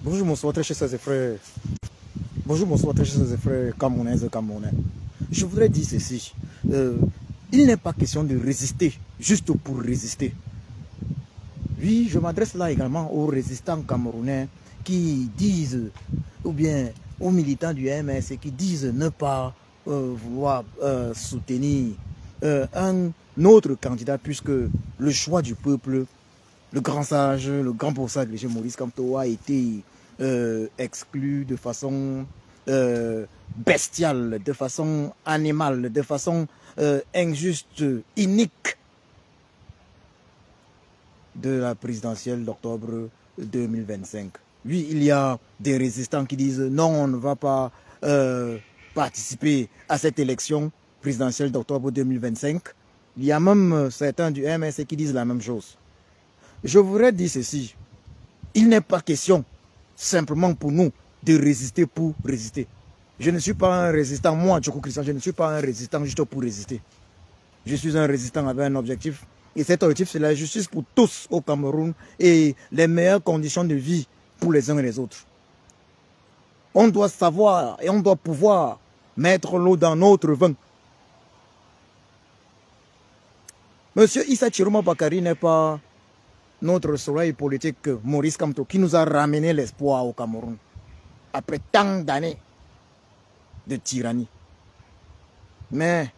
Bonjour, bonsoir, très chers et frères. Bonjour, bonsoir, très chers et frères camerounaises et camerounais. Je voudrais dire ceci. Il n'est pas question de résister juste pour résister. Oui, je m'adresse là également aux résistants camerounais qui disent, ou bien aux militants du MS qui disent ne pas vouloir soutenir un autre candidat puisque le choix du peuple, le grand sage, le grand professeur agrégé Maurice Kamto a été exclu de façon bestiale, de façon animale, de façon injuste, inique de la présidentielle d'octobre 2025. Oui, il y a des résistants qui disent non, on ne va pas participer à cette élection présidentielle d'octobre 2025. Il y a même certains du MS qui disent la même chose. Je voudrais dire ceci. Il n'est pas question simplement pour nous de résister pour résister. Je ne suis pas un résistant, moi, Djoko Christian, je ne suis pas un résistant juste pour résister. Je suis un résistant avec un objectif. Et cet objectif, c'est la justice pour tous au Cameroun et les meilleures conditions de vie pour les uns et les autres. On doit savoir et on doit pouvoir mettre l'eau dans notre vin. Monsieur Issa Chiroma Bakary n'est pas notre soleil politique Maurice Kamto qui nous a ramené l'espoir au Cameroun après tant d'années de tyrannie. Mais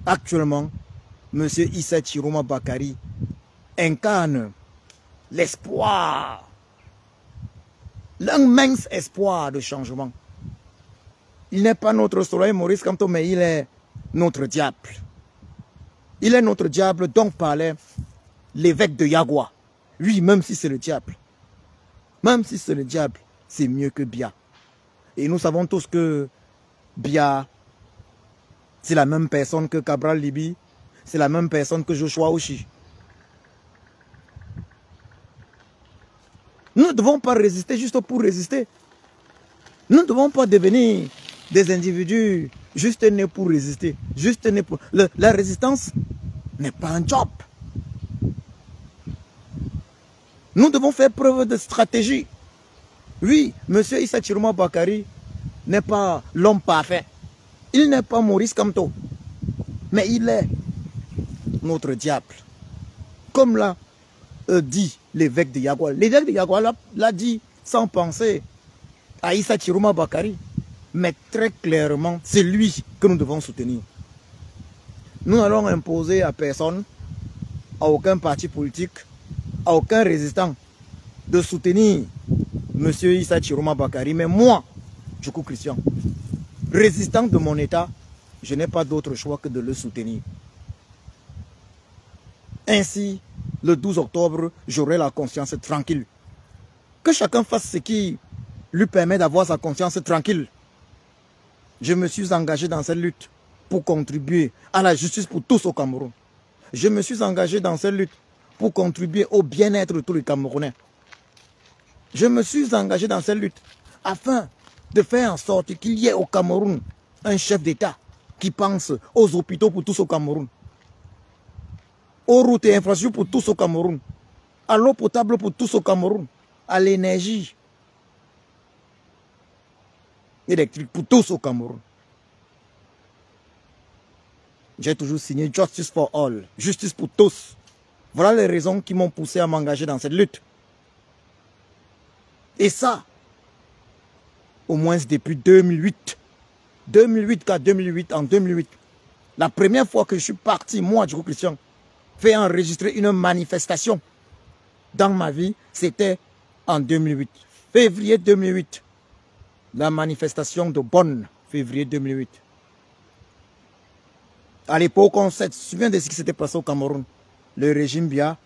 actuellement, Monsieur Issa Chiroma Bakary incarne l'espoir, l'immense espoir de changement. Il n'est pas notre soleil Maurice Kamto, mais il est notre diable. Il est notre diable dont parlait l'évêque de Yagua. Oui, même si c'est le diable. Même si c'est le diable, c'est mieux que Bia. Et nous savons tous que Bia, c'est la même personne que Cabral Libi, c'est la même personne que Joshua Oshi. Nous ne devons pas résister juste pour résister. Nous ne devons pas devenir des individus juste nés pour résister. Juste nés pour... La résistance n'est pas un job. Nous devons faire preuve de stratégie. Oui, monsieur Issa Chiroma Bakary n'est pas l'homme parfait. Il n'est pas Maurice Kamto. Mais il est notre diable. Comme l'a dit l'évêque de Yagua. L'évêque de Yagua l'a dit sans penser à Issa Chiroma Bakary. Mais très clairement, c'est lui que nous devons soutenir. Nous n'allons imposer à personne, à aucun parti politique, à aucun résistant de soutenir M. Issa Chiroma Bakary. Mais moi, Djoko Christian, résistant de mon état, je n'ai pas d'autre choix que de le soutenir. Ainsi, le 12 octobre, j'aurai la conscience tranquille. Que chacun fasse ce qui lui permet d'avoir sa conscience tranquille. Je me suis engagé dans cette lutte pour contribuer à la justice pour tous au Cameroun. Je me suis engagé dans cette lutte pour contribuer au bien-être de tous les Camerounais. Je me suis engagé dans cette lutte afin de faire en sorte qu'il y ait au Cameroun un chef d'État qui pense aux hôpitaux pour tous au Cameroun, aux routes et infrastructures pour tous au Cameroun, à l'eau potable pour tous au Cameroun, à l'énergie électrique pour tous au Cameroun. J'ai toujours signé Justice for All, justice pour tous. Voilà les raisons qui m'ont poussé à m'engager dans cette lutte. Et ça, au moins depuis 2008. 2008, car 2008, en 2008, la première fois que je suis parti, moi, Djoko Christian, faire enregistrer une manifestation dans ma vie, c'était en 2008. Février 2008. La manifestation de Bonn, février 2008. À l'époque, on se souvient de ce qui s'était passé au Cameroun. Le régime Bia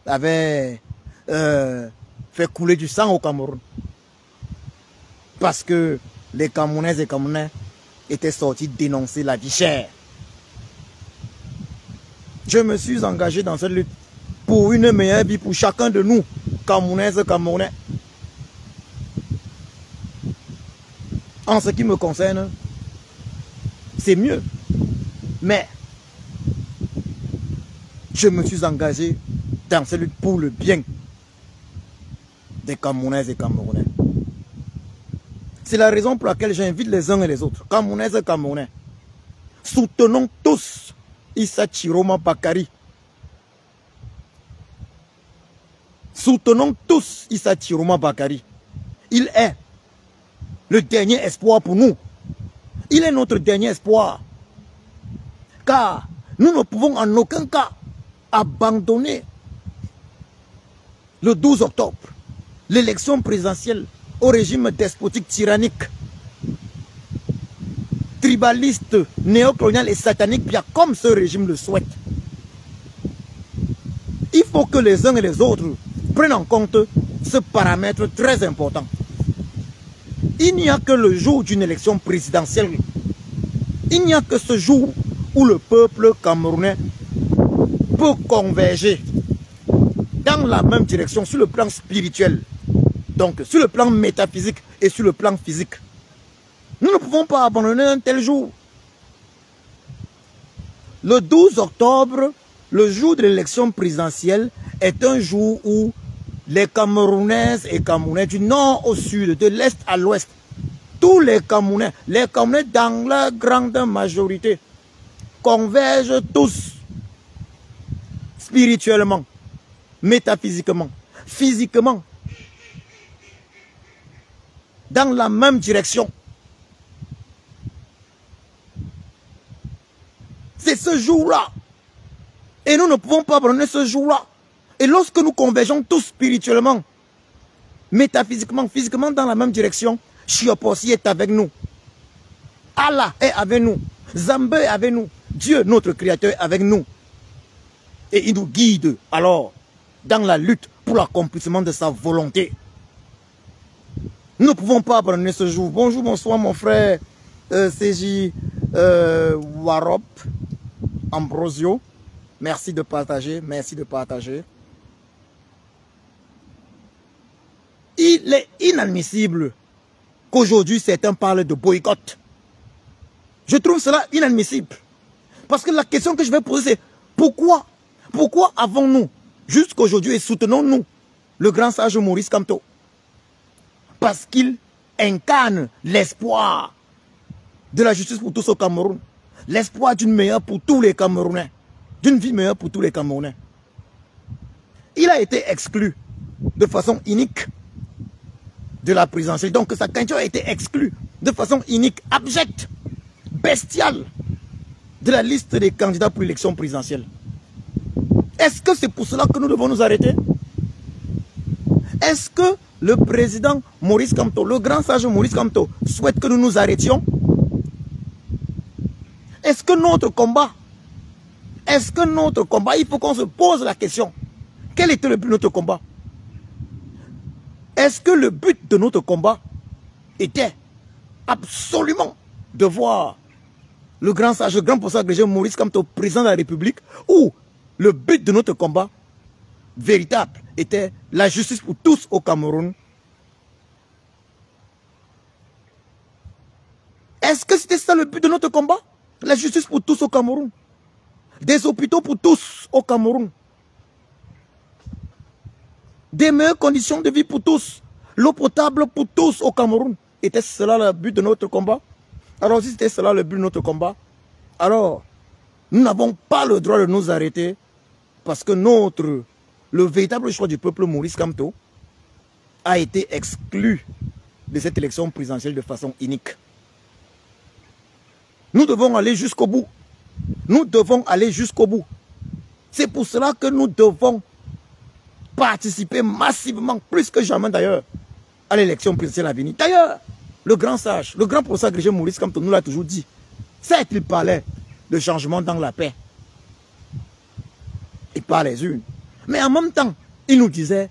avait fait couler du sang au Cameroun. Parce que les Camerounaises et Camerounais étaient sortis dénoncer la vie chère. Je me suis engagé dans cette lutte pour une meilleure vie pour chacun de nous, Camerounaises et Camerounais. En ce qui me concerne, c'est mieux. Mais je me suis engagé dans cette lutte pour le bien des Camerounaises et Camerounais. C'est la raison pour laquelle j'invite les uns et les autres, Camerounaises et Camerounais, soutenons tous Issa Chiroma Bakary. Soutenons tous Issa Chiroma Bakary. Il est le dernier espoir pour nous. Il est notre dernier espoir. Car nous ne pouvons en aucun cas abandonner le 12 octobre l'élection présidentielle au régime despotique tyrannique, tribaliste, néocolonial et satanique, bien comme ce régime le souhaite. Il faut que les uns et les autres prennent en compte ce paramètre très important. Il n'y a que le jour d'une élection présidentielle. Il n'y a que ce jour où le peuple camerounais peut converger dans la même direction sur le plan spirituel, donc sur le plan métaphysique et sur le plan physique. Nous ne pouvons pas abandonner un tel jour. Le 12 octobre, le jour de l'élection présidentielle, est un jour où les Camerounaises et Camerounais du nord au sud, de l'est à l'ouest, tous les Camerounais dans la grande majorité, convergent tous spirituellement, métaphysiquement, physiquement, dans la même direction. C'est ce jour-là. Et nous ne pouvons pas abandonner ce jour-là. Et lorsque nous convergeons tous spirituellement, métaphysiquement, physiquement dans la même direction, Chiopossi est avec nous. Allah est avec nous. Zambé est avec nous. Dieu, notre Créateur, est avec nous. Et il nous guide alors dans la lutte pour l'accomplissement de sa volonté. Nous ne pouvons pas abandonner ce jour. Bonjour, bonsoir mon frère CJ Warop Ambrosio. Merci de partager, merci de partager. Il est inadmissible qu'aujourd'hui certains parlent de boycott. Je trouve cela inadmissible. Parce que la question que je vais poser, c'est pourquoi avons-nous jusqu'aujourd'hui et soutenons-nous le grand sage Maurice Kamto? Parce qu'il incarne l'espoir de la justice pour tous au Cameroun. L'espoir d'une meilleure pour tous les Camerounais. D'une vie meilleure pour tous les Camerounais. Il a été exclu de façon inique de la présidentielle. Donc sa candidature a été exclue de façon inique, abjecte, bestiale de la liste des candidats pour l'élection présidentielle. Est-ce que c'est pour cela que nous devons nous arrêter? Est-ce que le président Maurice Kamto, le grand sage Maurice Kamto, souhaite que nous nous arrêtions? Est-ce que notre combat, il faut qu'on se pose la question. Quel était le but de notre combat? Est-ce que le but de notre combat était absolument de voir le grand sage, le grand professeur agrégé Maurice Kamto, président de la République, ou le but de notre combat véritable était la justice pour tous au Cameroun? Est-ce que c'était ça le but de notre combat? La justice pour tous au Cameroun. Des hôpitaux pour tous au Cameroun. Des meilleures conditions de vie pour tous. L'eau potable pour tous au Cameroun. Était cela le but de notre combat? Alors si c'était cela le but de notre combat, alors nous n'avons pas le droit de nous arrêter parce que le véritable choix du peuple Maurice Kamto a été exclu de cette élection présidentielle de façon inique. Nous devons aller jusqu'au bout. Nous devons aller jusqu'au bout. C'est pour cela que nous devons participer massivement, plus que jamais d'ailleurs, à l'élection présidentielle à venir. D'ailleurs, le grand sage, le grand professeur agrégé Maurice Kamto nous l'a toujours dit. Certes, il parlait de changement dans la paix. Et par les unes. Mais en même temps, il nous disait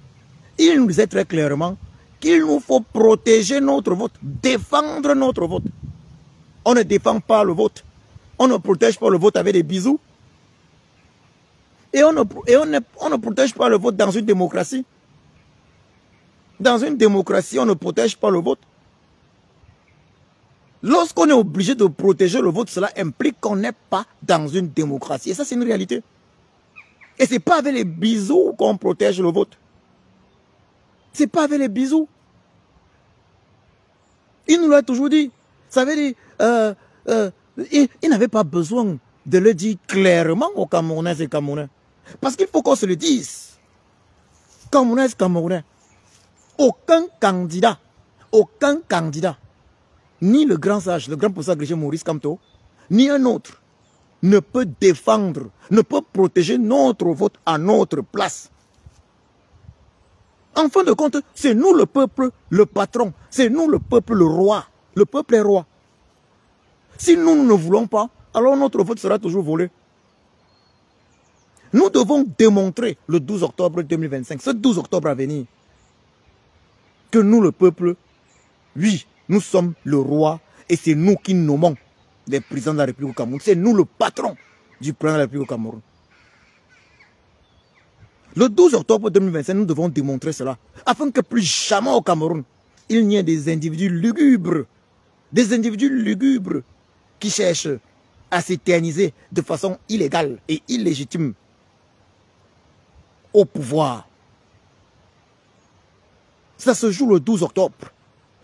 très clairement qu'il nous faut protéger notre vote, défendre notre vote. On ne défend pas le vote. On ne protège pas le vote avec des bisous. Et on ne protège pas le vote dans une démocratie. Dans une démocratie, on ne protège pas le vote. Lorsqu'on est obligé de protéger le vote, cela implique qu'on n'est pas dans une démocratie. Et ça, c'est une réalité. Et ce n'est pas avec les bisous qu'on protège le vote. C'est pas avec les bisous. Il nous l'a toujours dit. Ça veut dire, il n'avait pas besoin de le dire clairement aux Camerounais et Camerounais. Parce qu'il faut qu'on se le dise. Camerounais et Camerounais. Aucun candidat, ni le grand sage, le grand professeur agrégé Maurice Kamto, ni un autre, ne peut défendre, ne peut protéger notre vote à notre place. En fin de compte, c'est nous le peuple, le patron. C'est nous le peuple, le roi. Le peuple est roi. Si nous ne voulons pas, alors notre vote sera toujours volé. Nous devons démontrer le 12 octobre 2025, ce 12 octobre à venir, que nous, le peuple, oui, nous sommes le roi et c'est nous qui nommons les présidents de la République au Cameroun. C'est nous le patron du président de la République au Cameroun. Le 12 octobre 2025, nous devons démontrer cela, afin que plus jamais au Cameroun, il n'y ait des individus lugubres qui cherchent à s'éterniser de façon illégale et illégitime au pouvoir. Ça se joue le 12 octobre.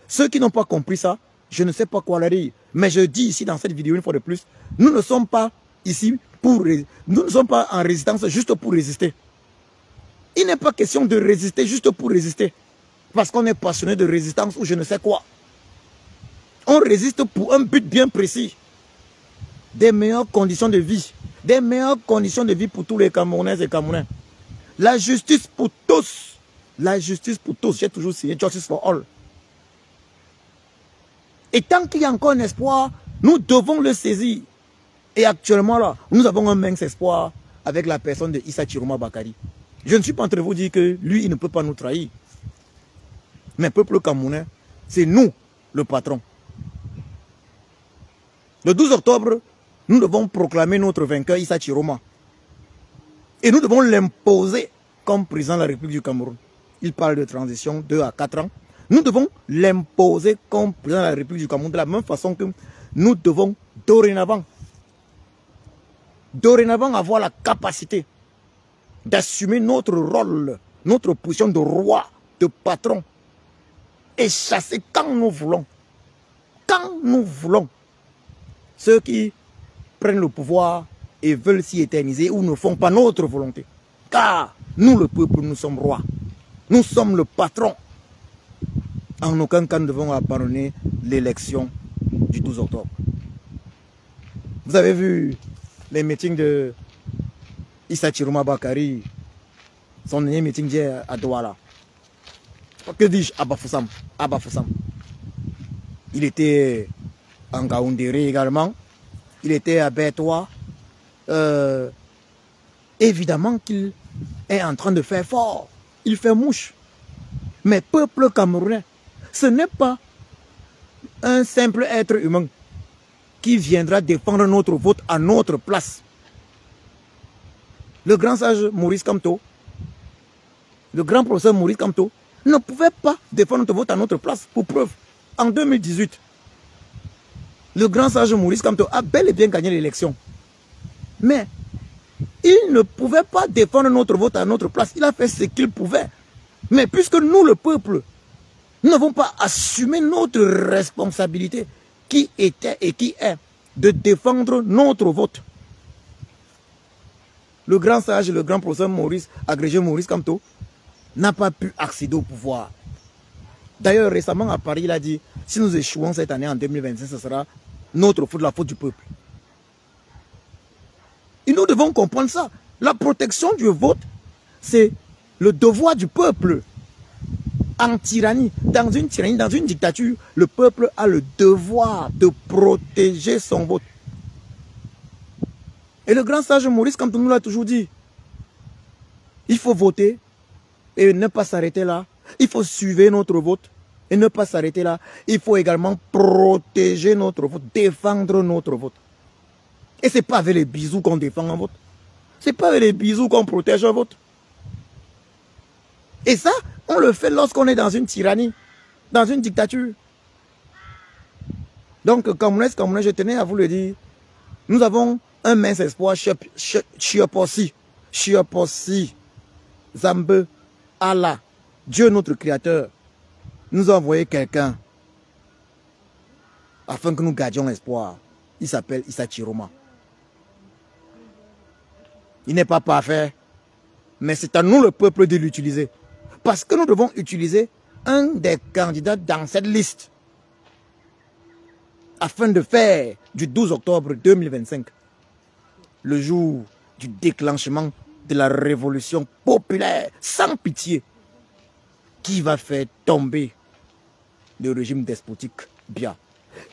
Ceux qui n'ont pas compris ça, je ne sais pas quoi leur dire. Mais je dis ici dans cette vidéo une fois de plus, nous ne sommes pas ici pour... Nous ne sommes pas en résistance juste pour résister. Il n'est pas question de résister juste pour résister. Parce qu'on est passionné de résistance ou je ne sais quoi. On résiste pour un but bien précis. Des meilleures conditions de vie. Des meilleures conditions de vie pour tous les Camerounais et Camerounais. La justice pour tous. La justice pour tous. J'ai toujours signé Justice for All. Et tant qu'il y a encore un espoir, nous devons le saisir. Et actuellement là, nous avons un mince espoir avec la personne de Issa Chiroma Bakari. Je ne suis pas en train de vous dire que lui, il ne peut pas nous trahir. Mais peuple camerounais, c'est nous le patron. Le 12 octobre, nous devons proclamer notre vainqueur Issa Chiroma. Et nous devons l'imposer comme président de la République du Cameroun. Il parle de transition 2 à 4 ans. Nous devons l'imposer comme président de la République du Cameroun de la même façon que nous devons dorénavant avoir la capacité d'assumer notre rôle, notre position de roi, de patron et chasser quand nous voulons. Quand nous voulons. Ceux qui prennent le pouvoir et veulent s'y éterniser ou ne font pas notre volonté. Car nous, le peuple, nous sommes rois. Nous sommes le patron. En aucun cas, nous devons abandonner l'élection du 12 octobre. Vous avez vu les meetings de Issa Chiroma Bakari, son dernier meeting hier à Douala. Que dis-je? Abafoussam. Il était en Gaoundéré également. Il était à Bétois. Évidemment qu'il est en train de faire fort. Il fait mouche. Mais peuple camerounais, ce n'est pas un simple être humain qui viendra défendre notre vote à notre place. Le grand sage Maurice Kamto, le grand professeur Maurice Kamto, ne pouvait pas défendre notre vote à notre place. Pour preuve, en 2018, le grand sage Maurice Kamto a bel et bien gagné l'élection. Mais il ne pouvait pas défendre notre vote à notre place. Il a fait ce qu'il pouvait. Mais puisque nous, le peuple, nous n'avons pas assumé notre responsabilité qui était et qui est de défendre notre vote. Le grand sage, le grand professeur Maurice, agrégé Maurice Kamto, n'a pas pu accéder au pouvoir. D'ailleurs, récemment à Paris, il a dit, si nous échouons cette année en 2025, ce sera notre faute, la faute du peuple. Et nous devons comprendre ça. La protection du vote, c'est le devoir du peuple. En tyrannie, dans une dictature, le peuple a le devoir de protéger son vote. Et le grand sage Maurice Kamto nous l'a toujours dit. Il faut voter et ne pas s'arrêter là. Il faut suivre notre vote et ne pas s'arrêter là. Il faut également protéger notre vote, défendre notre vote. Et ce n'est pas avec les bisous qu'on défend un vote. Ce n'est pas avec les bisous qu'on protège un vote. Et ça, on le fait lorsqu'on est dans une tyrannie, dans une dictature. Donc, Camerounais, je tenais à vous le dire, nous avons un mince espoir, Chiapossi, Zambe, Allah, Dieu, notre Créateur, nous a envoyé quelqu'un afin que nous gardions l'espoir. Il s'appelle Issa Chiroma. Il n'est pas parfait, mais c'est à nous, le peuple, de l'utiliser. Parce que nous devons utiliser un des candidats dans cette liste afin de faire du 12 octobre 2025 le jour du déclenchement de la révolution populaire sans pitié qui va faire tomber le régime despotique Biya.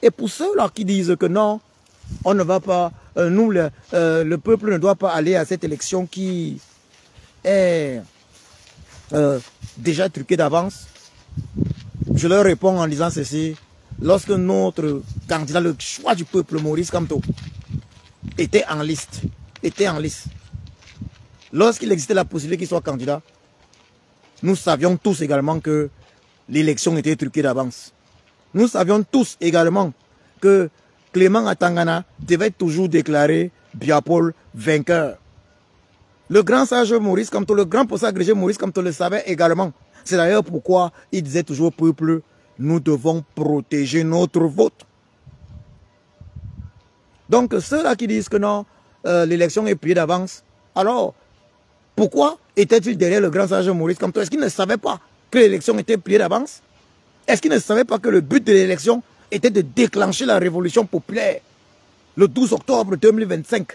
Et pour ceux-là qui disent que non, on ne va pas, le peuple ne doit pas aller à cette élection qui est déjà truquée d'avance, je leur réponds en disant ceci. Lorsque notre candidat, le choix du peuple, Maurice Kamto, était en liste, lorsqu'il existait la possibilité qu'il soit candidat, nous savions tous également que l'élection était truquée d'avance. Nous savions tous également que Clément Atangana devait toujours déclarer Biya-Paul vainqueur. Le grand sage Maurice Kamto, le grand possèdeur agrégé Maurice Kamto le savait également. C'est d'ailleurs pourquoi il disait toujours au peuple, nous devons protéger notre vote. Donc ceux-là qui disent que non, l'élection est pliée d'avance, alors pourquoi était-il derrière le grand sage Maurice Kamto? Est-ce qu'il ne savait pas que l'élection était pliée d'avance? Est-ce qu'il ne savait pas que le but de l'élection était de déclencher la révolution populaire le 12 octobre 2025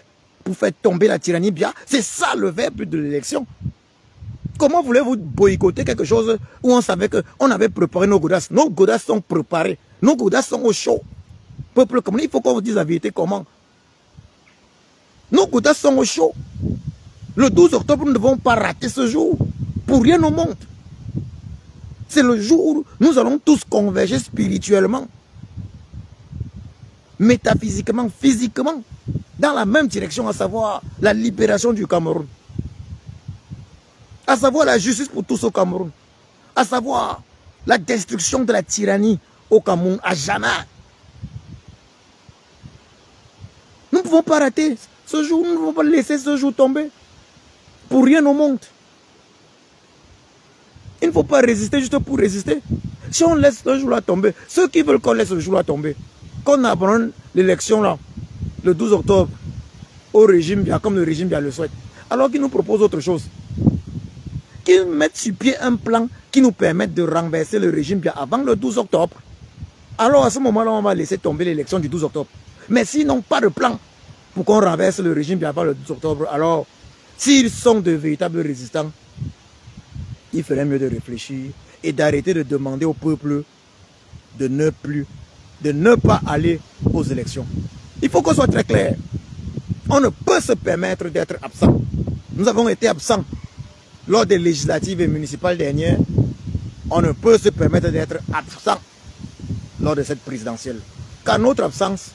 pour faire tomber la tyrannie Biya? C'est ça le vrai but de l'élection. Comment voulez-vous boycotter quelque chose où on savait qu'on avait préparé nos godasses? Nos godasses sont préparées. Nos godasses sont au chaud. Peuple comme il faut qu'on vous dise la vérité comment. Nos godasses sont au chaud. Le 12 octobre, nous ne devons pas rater ce jour. Pour rien au monde. C'est le jour où nous allons tous converger spirituellement, métaphysiquement, physiquement, dans la même direction, à savoir la libération du Cameroun. À savoir la justice pour tous au Cameroun. À savoir la destruction de la tyrannie au Cameroun à jamais. Nous ne pouvons pas rater ce jour, nous ne pouvons pas laisser ce jour tomber. Pour rien au monde. Il ne faut pas résister juste pour résister. Si on laisse ce jour-là tomber, ceux qui veulent qu'on laisse ce jour-là tomber, qu'on abandonne l'élection là, le 12 octobre, au régime Biya, comme le régime Biya le souhaite, alors qu'ils nous proposent autre chose. Qu'ils mettent sur pied un plan qui nous permette de renverser le régime Biya avant le 12 octobre. Alors à ce moment-là, on va laisser tomber l'élection du 12 octobre. Mais s'ils n'ont pas de plan pour qu'on renverse le régime Biya avant le 12 octobre, alors s'ils sont de véritables résistants, il ferait mieux de réfléchir et d'arrêter de demander au peuple de ne pas aller aux élections. Il faut qu'on soit très clair. On ne peut se permettre d'être absent. Nous avons été absents lors des législatives et municipales dernières. On ne peut se permettre d'être absent lors de cette présidentielle. Car notre absence,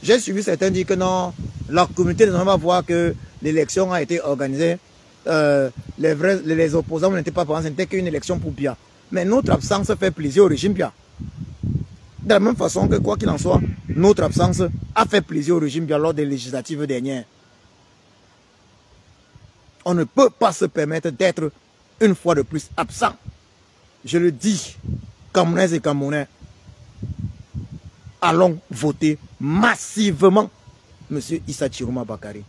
j'ai suivi certains dire que non, la communauté va voir que l'élection a été organisée. Les opposants n'étaient pas présents, ce n'était qu'une élection pour Biya. Mais notre absence fait plaisir au régime Biya. De la même façon que, quoi qu'il en soit, notre absence a fait plaisir au régime Biya lors des législatives dernières. On ne peut pas se permettre d'être une fois de plus absent. Je le dis, Camerounaises et Camerounais, allons voter massivement M. Issa Chiroma Bakary.